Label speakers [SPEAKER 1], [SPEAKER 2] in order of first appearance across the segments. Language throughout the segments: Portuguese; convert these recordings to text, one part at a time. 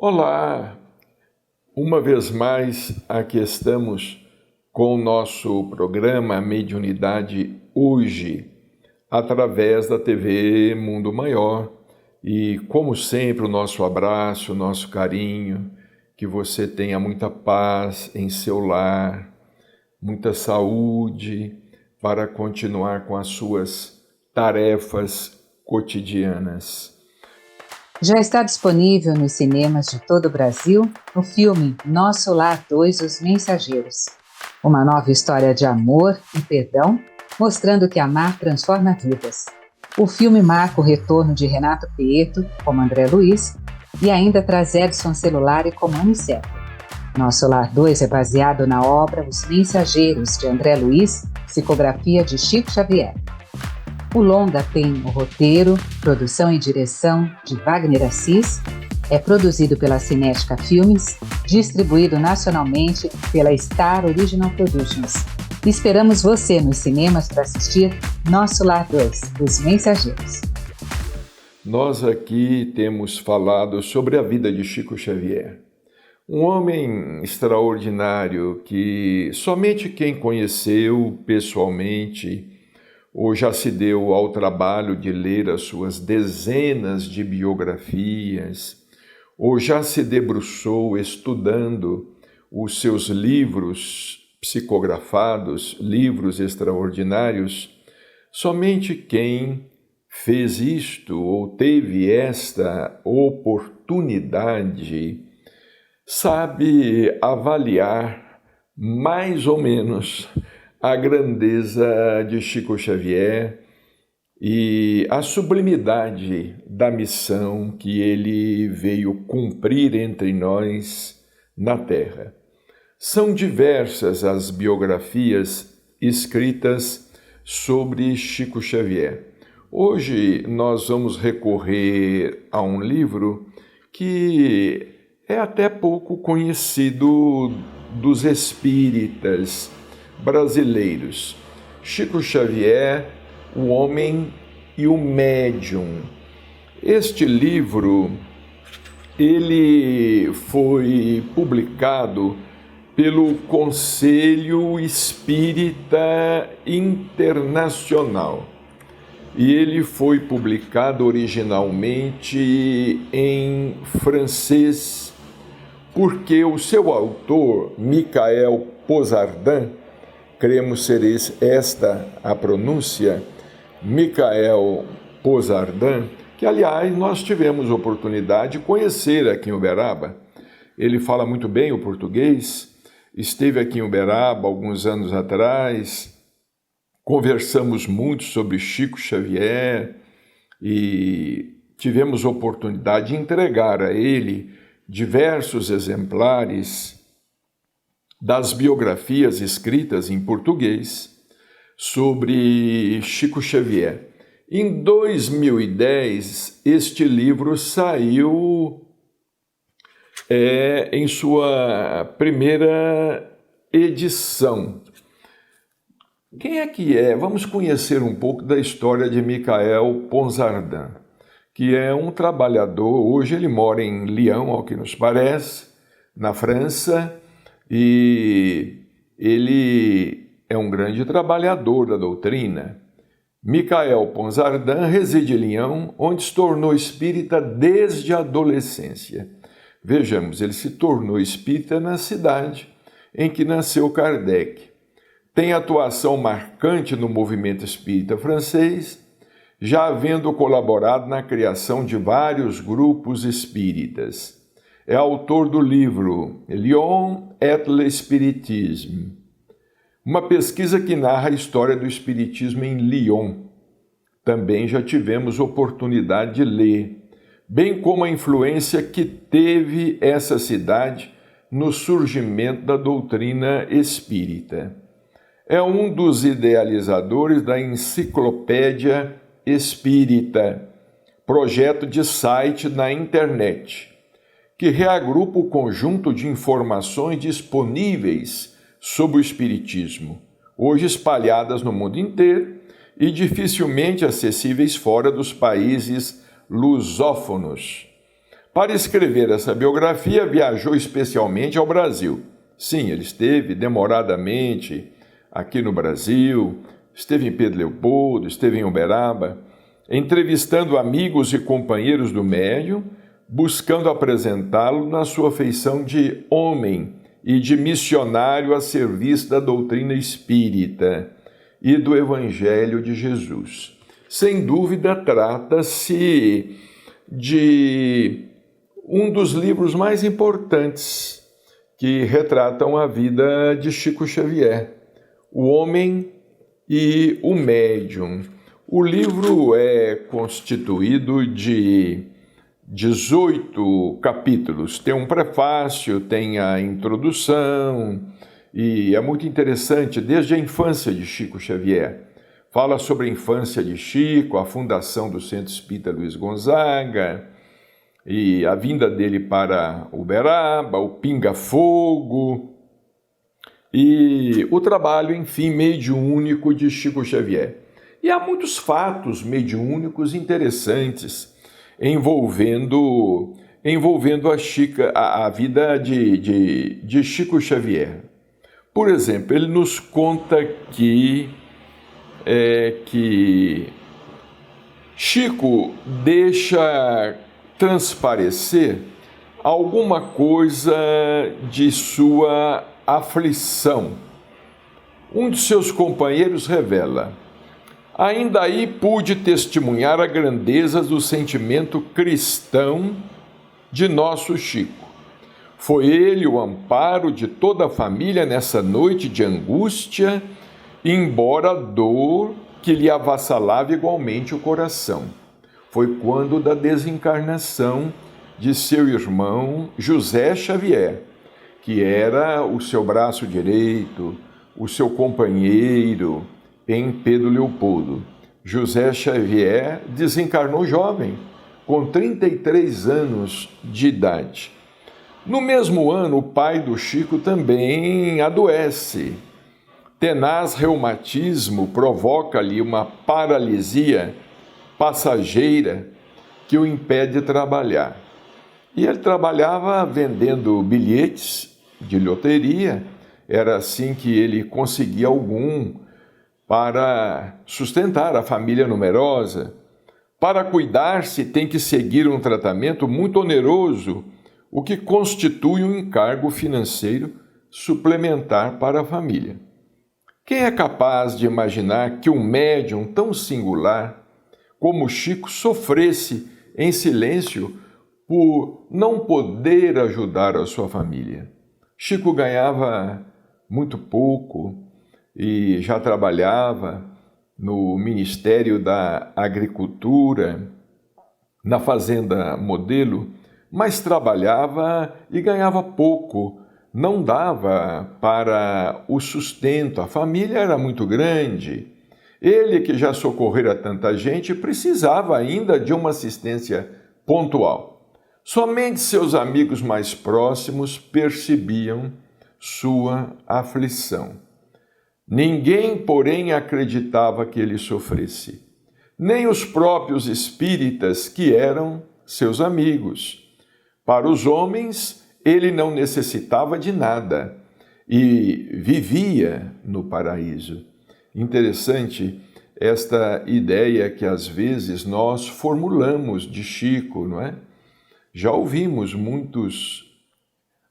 [SPEAKER 1] Olá! Uma vez mais, aqui estamos com o nosso programa Mediunidade Hoje, através da TV Mundo Maior. E, como sempre, o nosso abraço, o nosso carinho, que você tenha muita paz em seu lar, muita saúde para continuar com as suas tarefas cotidianas.
[SPEAKER 2] Já está disponível nos cinemas de todo o Brasil o filme Nosso Lar 2, Os Mensageiros. Uma nova história de amor e perdão, mostrando que amar transforma vidas. O filme marca o retorno de Renato Prieto, como André Luiz, e ainda traz Edson Celulari como Aniceto. Nosso Lar 2 é baseado na obra Os Mensageiros, de André Luiz, psicografia de Chico Xavier. O longa tem o roteiro, produção e direção de Wagner Assis, é produzido pela Cinética Filmes, distribuído nacionalmente pela Star Original Productions. Esperamos você nos cinemas para assistir Nosso Lar 2, Os Mensageiros.
[SPEAKER 1] Nós aqui temos falado sobre a vida de Chico Xavier, um homem extraordinário que somente quem conheceu pessoalmente ou já se deu ao trabalho de ler as suas dezenas de biografias, ou já se debruçou estudando os seus livros psicografados, livros extraordinários, somente quem fez isto ou teve esta oportunidade sabe avaliar mais ou menos a grandeza de Chico Xavier e a sublimidade da missão que ele veio cumprir entre nós na Terra. São diversas as biografias escritas sobre Chico Xavier. Hoje nós vamos recorrer a um livro que é até pouco conhecido dos espíritas brasileiros. Chico Xavier, o Homem e o Médium. Este livro, ele foi publicado pelo Conselho Espírita Internacional e ele foi publicado originalmente em francês, porque o seu autor, Michael Pozardin, cremos ser esta a pronúncia, Michael Pozardin, que, aliás, nós tivemos oportunidade de conhecer aqui em Uberaba. Ele fala muito bem o português, esteve aqui em Uberaba alguns anos atrás, conversamos muito sobre Chico Xavier e tivemos oportunidade de entregar a ele diversos exemplares das biografias escritas em português sobre Chico Xavier. Em 2010, este livro saiu em sua primeira edição. Quem é que é? Vamos conhecer um pouco da história de Michael Pozardin, que é um trabalhador. Hoje ele mora em Lyon, ao que nos parece, na França, e ele é um grande trabalhador da doutrina. Michael Pozardin reside em Lyon, onde se tornou espírita desde a adolescência. Vejamos, ele se tornou espírita na cidade em que nasceu Kardec. Tem atuação marcante no movimento espírita francês, já havendo colaborado na criação de vários grupos espíritas. É autor do livro Lyon et l'Espiritisme, uma pesquisa que narra a história do espiritismo em Lyon. Também já tivemos oportunidade de ler, bem como a influência que teve essa cidade no surgimento da doutrina espírita. É um dos idealizadores da Enciclopédia Espírita, projeto de site na internet, que reagrupa o conjunto de informações disponíveis sobre o espiritismo, hoje espalhadas no mundo inteiro e dificilmente acessíveis fora dos países lusófonos. Para escrever essa biografia, viajou especialmente ao Brasil. Sim, ele esteve demoradamente aqui no Brasil, esteve em Pedro Leopoldo, esteve em Uberaba, entrevistando amigos e companheiros do médium, buscando apresentá-lo na sua feição de homem e de missionário a serviço da doutrina espírita e do Evangelho de Jesus. Sem dúvida, trata-se de um dos livros mais importantes que retratam a vida de Chico Xavier, O Homem e o Médium. O livro é constituído de 18 capítulos. Tem um prefácio, tem a introdução, e é muito interessante, desde a infância de Chico Xavier. Fala sobre a infância de Chico, a fundação do Centro Espírita Luiz Gonzaga, e a vinda dele para Uberaba, o pinga-fogo, e o trabalho, enfim, mediúnico de Chico Xavier. E há muitos fatos mediúnicos interessantes envolvendo a vida de Chico Xavier. Por exemplo, ele nos conta que Chico deixa transparecer alguma coisa de sua aflição. Um de seus companheiros revela: ainda aí pude testemunhar a grandeza do sentimento cristão de nosso Chico. Foi ele o amparo de toda a família nessa noite de angústia, embora a dor que lhe avassalava igualmente o coração. Foi quando da desencarnação de seu irmão José Xavier, que era o seu braço direito, o seu companheiro em Pedro Leopoldo. José Xavier desencarnou jovem, com 33 anos de idade. No mesmo ano, o pai do Chico também adoece. Tenaz reumatismo provoca-lhe uma paralisia passageira que o impede de trabalhar. E ele trabalhava vendendo bilhetes de loteria, era assim que ele conseguia algum para sustentar a família numerosa. Para cuidar-se, tem que seguir um tratamento muito oneroso, o que constitui um encargo financeiro suplementar para a família. Quem é capaz de imaginar que um médium tão singular como Chico sofresse em silêncio por não poder ajudar a sua família? Chico ganhava muito pouco e já trabalhava no Ministério da Agricultura, na Fazenda Modelo, mas trabalhava e ganhava pouco, não dava para o sustento, a família era muito grande. Ele, que já socorrera tanta gente, precisava ainda de uma assistência pontual. Somente seus amigos mais próximos percebiam sua aflição. Ninguém, porém, acreditava que ele sofresse, nem os próprios espíritas, que eram seus amigos. Para os homens, ele não necessitava de nada e vivia no paraíso. Interessante esta ideia que às vezes nós formulamos de Chico, não é? Já ouvimos muitos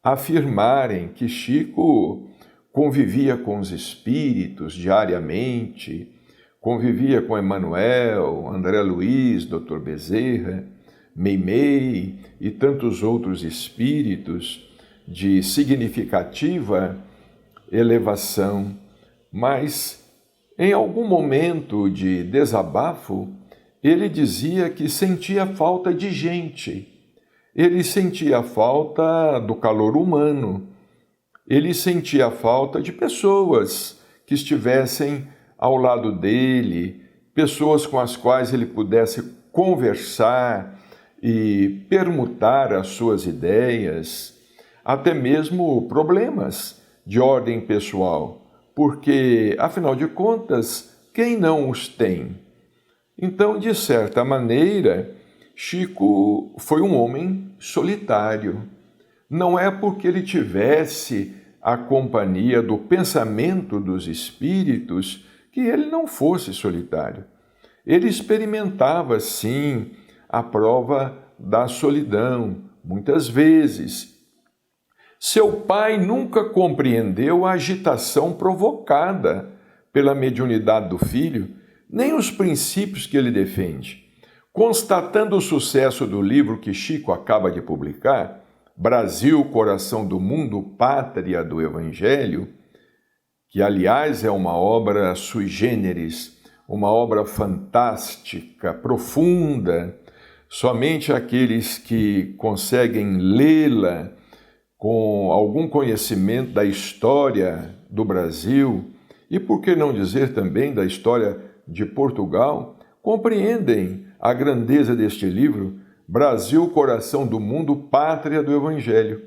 [SPEAKER 1] afirmarem que Chico convivia com os espíritos diariamente, convivia com Emmanuel, André Luiz, Dr. Bezerra, Meimei e tantos outros espíritos de significativa elevação, mas em algum momento de desabafo, ele dizia que sentia falta de gente, ele sentia falta do calor humano, ele sentia falta de pessoas que estivessem ao lado dele, pessoas com as quais ele pudesse conversar e permutar as suas ideias, até mesmo problemas de ordem pessoal, porque, afinal de contas, quem não os tem? Então, de certa maneira, Chico foi um homem solitário. Não é porque ele tivesse a companhia do pensamento dos espíritos que ele não fosse solitário. Ele experimentava, sim, a prova da solidão, muitas vezes. Seu pai nunca compreendeu a agitação provocada pela mediunidade do filho, nem os princípios que ele defende. Constatando o sucesso do livro que Chico acaba de publicar, Brasil, Coração do Mundo, Pátria do Evangelho, que, aliás, é uma obra sui generis, uma obra fantástica, profunda. Somente aqueles que conseguem lê-la com algum conhecimento da história do Brasil, e por que não dizer também da história de Portugal, compreendem a grandeza deste livro, Brasil, Coração do Mundo, Pátria do Evangelho.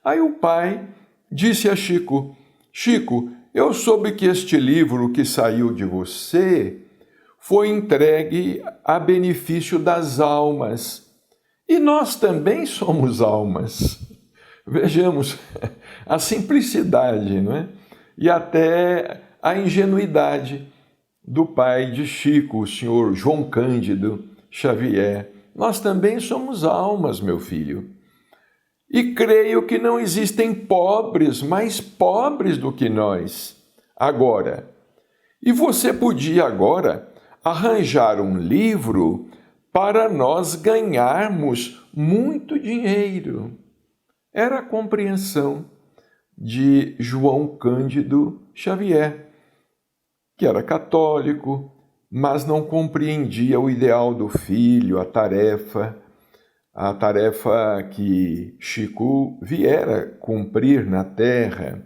[SPEAKER 1] Aí o pai disse a Chico: Chico, eu soube que este livro que saiu de você foi entregue a benefício das almas. E nós também somos almas. Vejamos a simplicidade, não é? E até a ingenuidade do pai de Chico, o senhor João Cândido Xavier. Nós também somos almas, meu filho. E creio que não existem pobres mais pobres do que nós. Agora, e você podia agora arranjar um livro para nós ganharmos muito dinheiro. Era a compreensão de João Cândido Xavier, que era católico, mas não compreendia o ideal do filho, a tarefa que Chico viera cumprir na terra.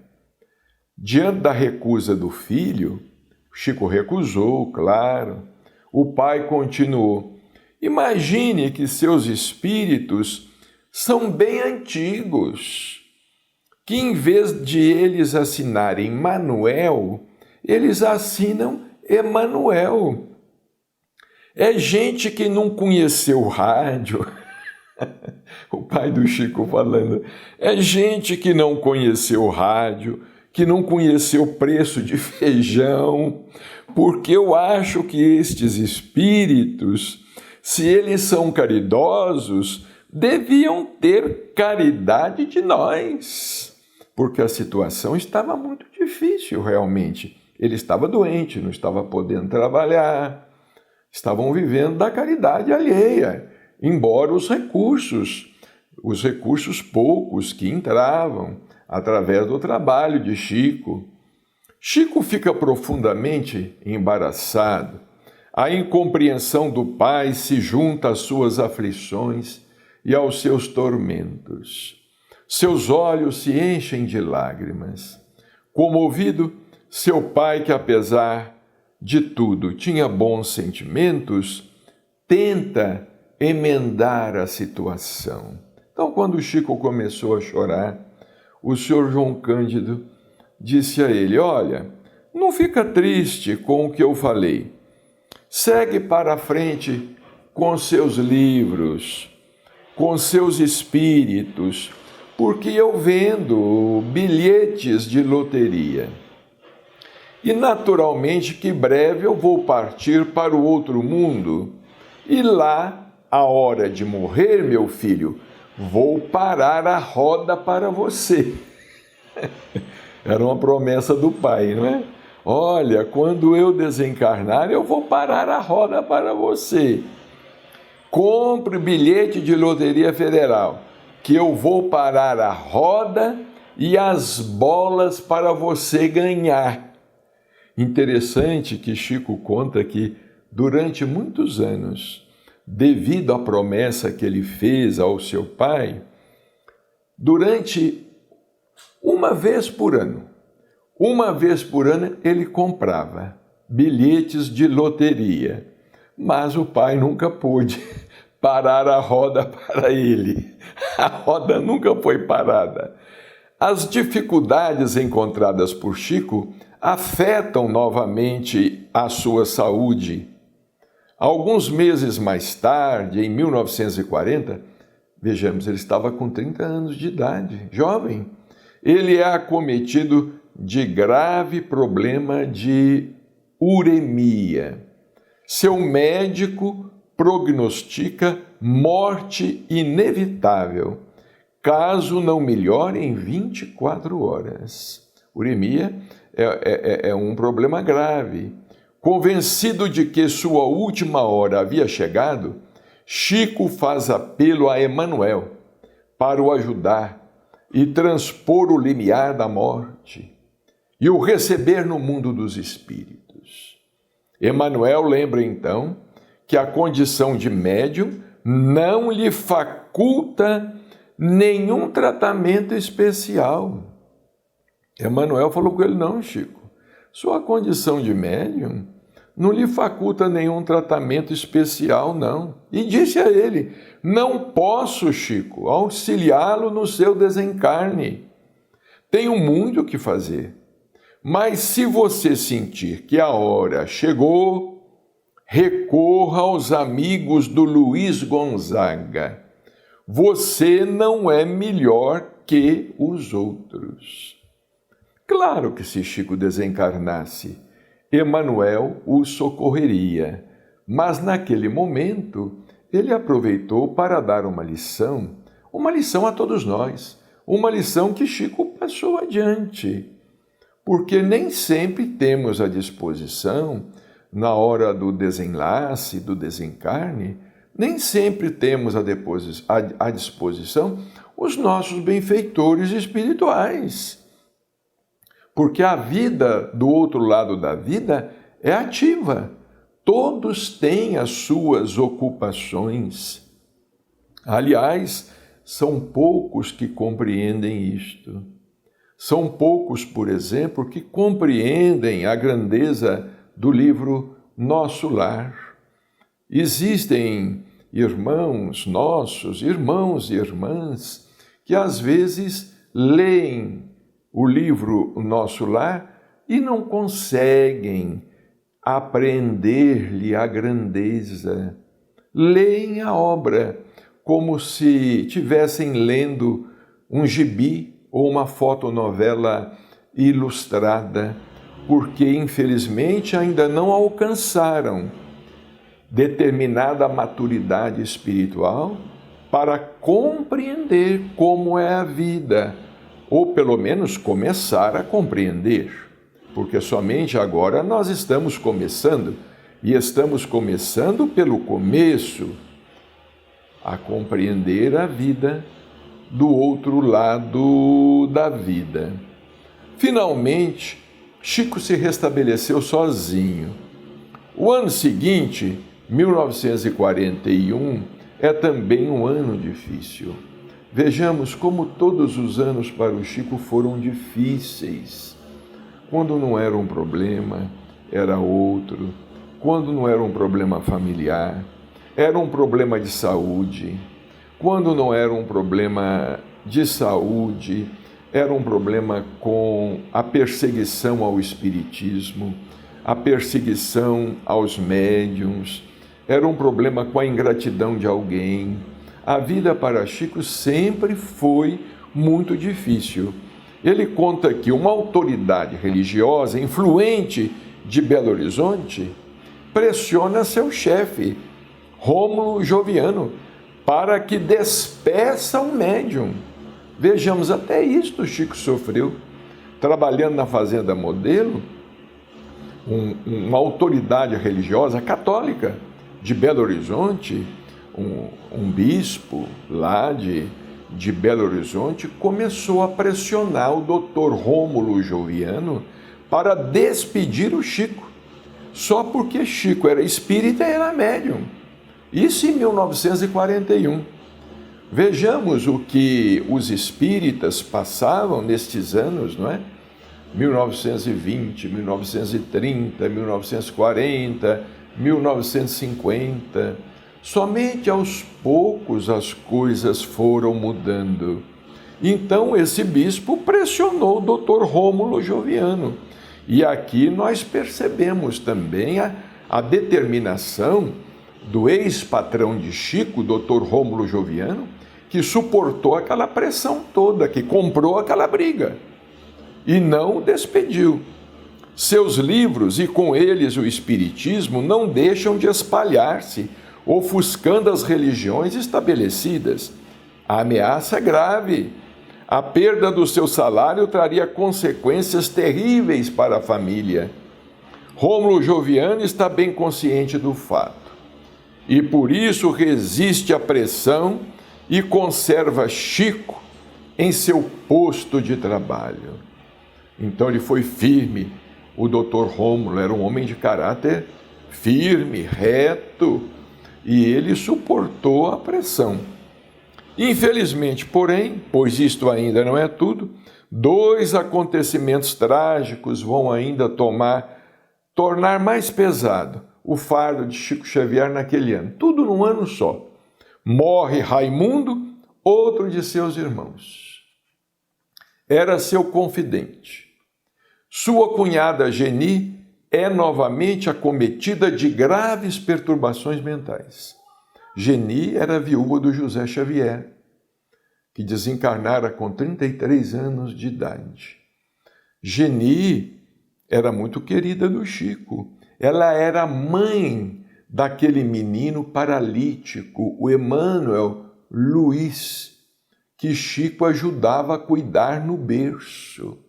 [SPEAKER 1] Diante da recusa do filho, Chico recusou, claro. O pai continuou: imagine que seus espíritos são bem antigos, que em vez de eles assinarem Manuel, eles assinam Emanuel. É gente que não conheceu rádio. O pai do Chico falando. É gente que não conheceu rádio, que não conheceu o preço de feijão, porque eu acho que estes espíritos, se eles são caridosos, deviam ter caridade de nós, porque a situação estava muito difícil realmente. Ele estava doente, não estava podendo trabalhar, estavam vivendo da caridade alheia, embora os recursos poucos que entravam através do trabalho de Chico. Chico fica profundamente embaraçado. A incompreensão do pai se junta às suas aflições e aos seus tormentos. Seus olhos se enchem de lágrimas. Comovido, seu pai, que apesar de tudo tinha bons sentimentos, tenta emendar a situação. Então, quando Chico começou a chorar, o senhor João Cândido disse a ele: olha, não fica triste com o que eu falei. Segue para frente com seus livros, com seus espíritos, porque eu vendo bilhetes de loteria. E naturalmente que breve eu vou partir para o outro mundo. E lá, a hora de morrer, meu filho, vou parar a roda para você. Era uma promessa do pai, não é? Olha, quando eu desencarnar, eu vou parar a roda para você. Compre bilhete de loteria federal, que eu vou parar a roda e as bolas para você ganhar. Interessante que Chico conta que, durante muitos anos, devido à promessa que ele fez ao seu pai, durante uma vez por ano ele comprava bilhetes de loteria, mas o pai nunca pôde parar a roda para ele. A roda nunca foi parada. As dificuldades encontradas por Chico afetam novamente a sua saúde. Alguns meses mais tarde, em 1940, vejamos, ele estava com 30 anos de idade, jovem. Ele é acometido de grave problema de uremia. Seu médico prognostica morte inevitável, caso não melhore em 24 horas. Uremia é um problema grave. Convencido de que sua última hora havia chegado, Chico faz apelo a Emmanuel para o ajudar e transpor o limiar da morte e o receber no mundo dos espíritos. Emmanuel lembra então que a condição de médium não lhe faculta nenhum tratamento especial. Emmanuel falou com ele: não, Chico, sua condição de médium não lhe faculta nenhum tratamento especial, não. E disse a ele: não posso, Chico, auxiliá-lo no seu desencarne. Tenho muito o que fazer. Mas se você sentir que a hora chegou, recorra aos amigos do Luiz Gonzaga. Você não é melhor que os outros. Claro que se Chico desencarnasse, Emmanuel o socorreria, mas naquele momento ele aproveitou para dar uma lição a todos nós, uma lição que Chico passou adiante, porque nem sempre temos à disposição, na hora do desenlace, do desencarne, nem sempre temos à disposição os nossos benfeitores espirituais. Porque a vida do outro lado da vida é ativa. Todos têm as suas ocupações. Aliás, são poucos que compreendem isto. São poucos, por exemplo, que compreendem a grandeza do livro Nosso Lar. Existem irmãos nossos, irmãos e irmãs, que às vezes leem o livro Nosso Lar e não conseguem apreender-lhe a grandeza. Leem a obra como se estivessem lendo um gibi ou uma fotonovela ilustrada, porque infelizmente ainda não alcançaram determinada maturidade espiritual para compreender como é a vida, ou pelo menos começar a compreender, porque somente agora nós estamos começando, e estamos começando pelo começo, a compreender a vida do outro lado da vida. Finalmente, Chico se restabeleceu sozinho. O ano seguinte, 1941, é também um ano difícil. Vejamos como todos os anos para o Chico foram difíceis. Quando não era um problema, era outro. Quando não era um problema familiar, era um problema de saúde. Quando não era um problema de saúde, era um problema com a perseguição ao espiritismo, a perseguição aos médiuns, era um problema com a ingratidão de alguém. A vida para Chico sempre foi muito difícil. Ele conta que uma autoridade religiosa influente de Belo Horizonte pressiona seu chefe, Rômulo Joviano, para que despeça o médium. Vejamos, até isto Chico sofreu. Trabalhando na Fazenda Modelo, uma autoridade religiosa católica de Belo Horizonte, um bispo lá de Belo Horizonte, começou a pressionar o doutor Rômulo Joviano para despedir o Chico, só porque Chico era espírita e era médium. Isso em 1941. Vejamos o que os espíritas passavam nestes anos, não é? 1920, 1930, 1940, 1950. Somente aos poucos as coisas foram mudando. Então esse bispo pressionou o doutor Rômulo Joviano. E aqui nós percebemos também a determinação do ex-patrão de Chico, Dr. Rômulo Joviano, que suportou aquela pressão toda, que comprou aquela briga e não o despediu. Seus livros e com eles o espiritismo não deixam de espalhar-se, ofuscando as religiões estabelecidas. A ameaça é grave. A perda do seu salário traria consequências terríveis para a família. Rômulo Joviano está bem consciente do fato e por isso resiste à pressão e conserva Chico em seu posto de trabalho. Então ele foi firme. O Dr. Rômulo era um homem de caráter firme, reto, e ele suportou a pressão. Infelizmente, porém, pois isto ainda não é tudo, 2 acontecimentos trágicos vão ainda tornar mais pesado o fardo de Chico Xavier naquele ano. Tudo num ano só. Morre Raimundo, outro de seus irmãos. Era seu confidente. Sua cunhada Geni é novamente acometida de graves perturbações mentais. Geni era viúva do José Xavier, que desencarnara com 33 anos de idade. Geni era muito querida do Chico. Ela era mãe daquele menino paralítico, o Emmanuel Luiz, que Chico ajudava a cuidar no berço.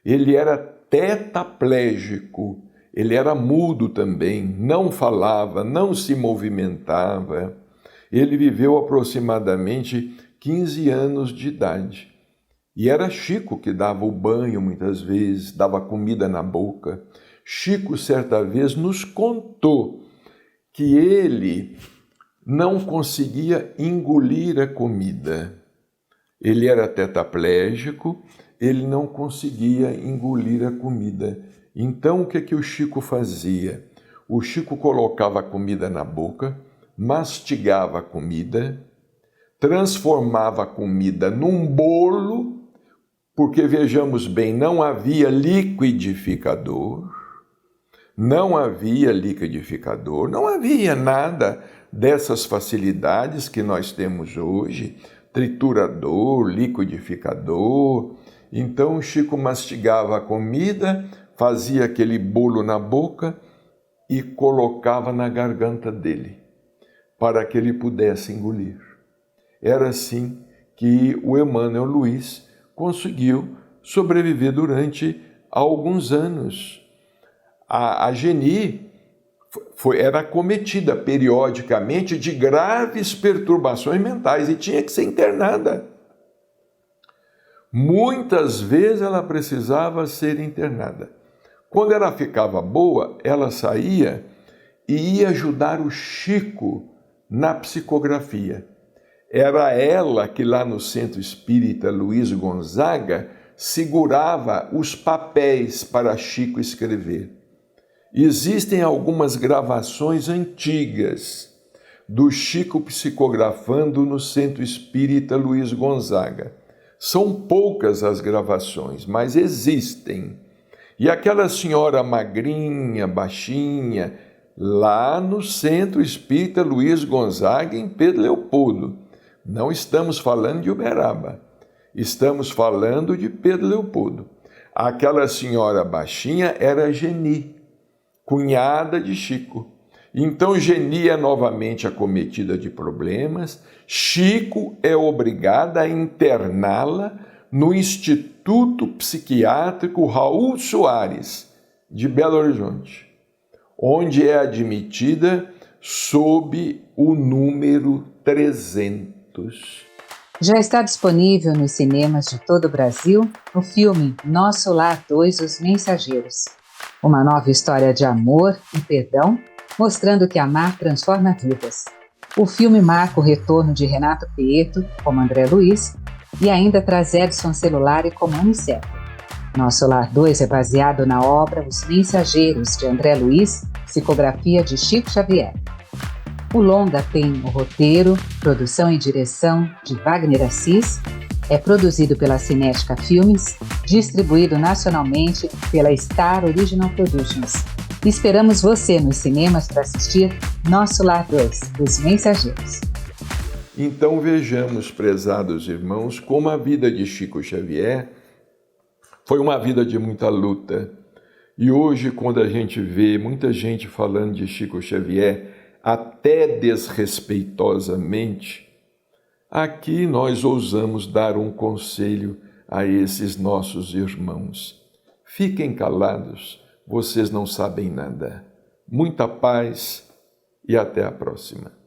[SPEAKER 1] Ele era tetraplégico, ele era mudo também, não falava, não se movimentava. Ele viveu aproximadamente 15 anos de idade. E era Chico que dava o banho muitas vezes, dava comida na boca. Chico, certa vez, nos contou que ele não conseguia engolir a comida. Ele era tetraplégico, ele não conseguia engolir a comida. Então, o que o Chico fazia? O Chico colocava a comida na boca, mastigava a comida, transformava a comida num bolo, porque, vejamos bem, não havia liquidificador, não havia nada dessas facilidades que nós temos hoje, triturador, liquidificador. Então, o Chico mastigava a comida, fazia aquele bolo na boca e colocava na garganta dele, para que ele pudesse engolir. Era assim que o Emmanuel Luiz conseguiu sobreviver durante alguns anos. A Geni era acometida periodicamente de graves perturbações mentais e tinha que ser internada. Muitas vezes ela precisava ser internada. Quando ela ficava boa, ela saía e ia ajudar o Chico na psicografia. Era ela que lá no Centro Espírita Luiz Gonzaga segurava os papéis para Chico escrever. Existem algumas gravações antigas do Chico psicografando no Centro Espírita Luiz Gonzaga. São poucas as gravações, mas existem. E aquela senhora magrinha, baixinha, lá no Centro Espírita Luiz Gonzaga, em Pedro Leopoldo. Não estamos falando de Uberaba, estamos falando de Pedro Leopoldo. Aquela senhora baixinha era Geni, cunhada de Chico. Então Geni é novamente acometida de problemas. Chico é obrigado a interná-la no Instituto Psiquiátrico Raul Soares, de Belo Horizonte, onde é admitida sob o número 300.
[SPEAKER 2] Já está disponível nos cinemas de todo o Brasil o filme Nosso Lar 2, Os Mensageiros. Uma nova história de amor e perdão, mostrando que amar transforma vidas. O filme marca o retorno de Renato Prieto, como André Luiz, e ainda traz Edson Celulari como Aniceto. Nosso Lar 2 é baseado na obra Os Mensageiros, de André Luiz, psicografia de Chico Xavier. O longa tem o roteiro, produção e direção de Wagner Assis, é produzido pela Cinética Filmes, distribuído nacionalmente pela Star Original Productions. E esperamos você nos cinemas para assistir Nosso Lar 2, Os Mensageiros.
[SPEAKER 1] Então vejamos, prezados irmãos, como a vida de Chico Xavier foi uma vida de muita luta. E hoje, quando a gente vê muita gente falando de Chico Xavier, até desrespeitosamente, aqui nós ousamos dar um conselho a esses nossos irmãos. Fiquem calados, vocês não sabem nada. Muita paz e até a próxima.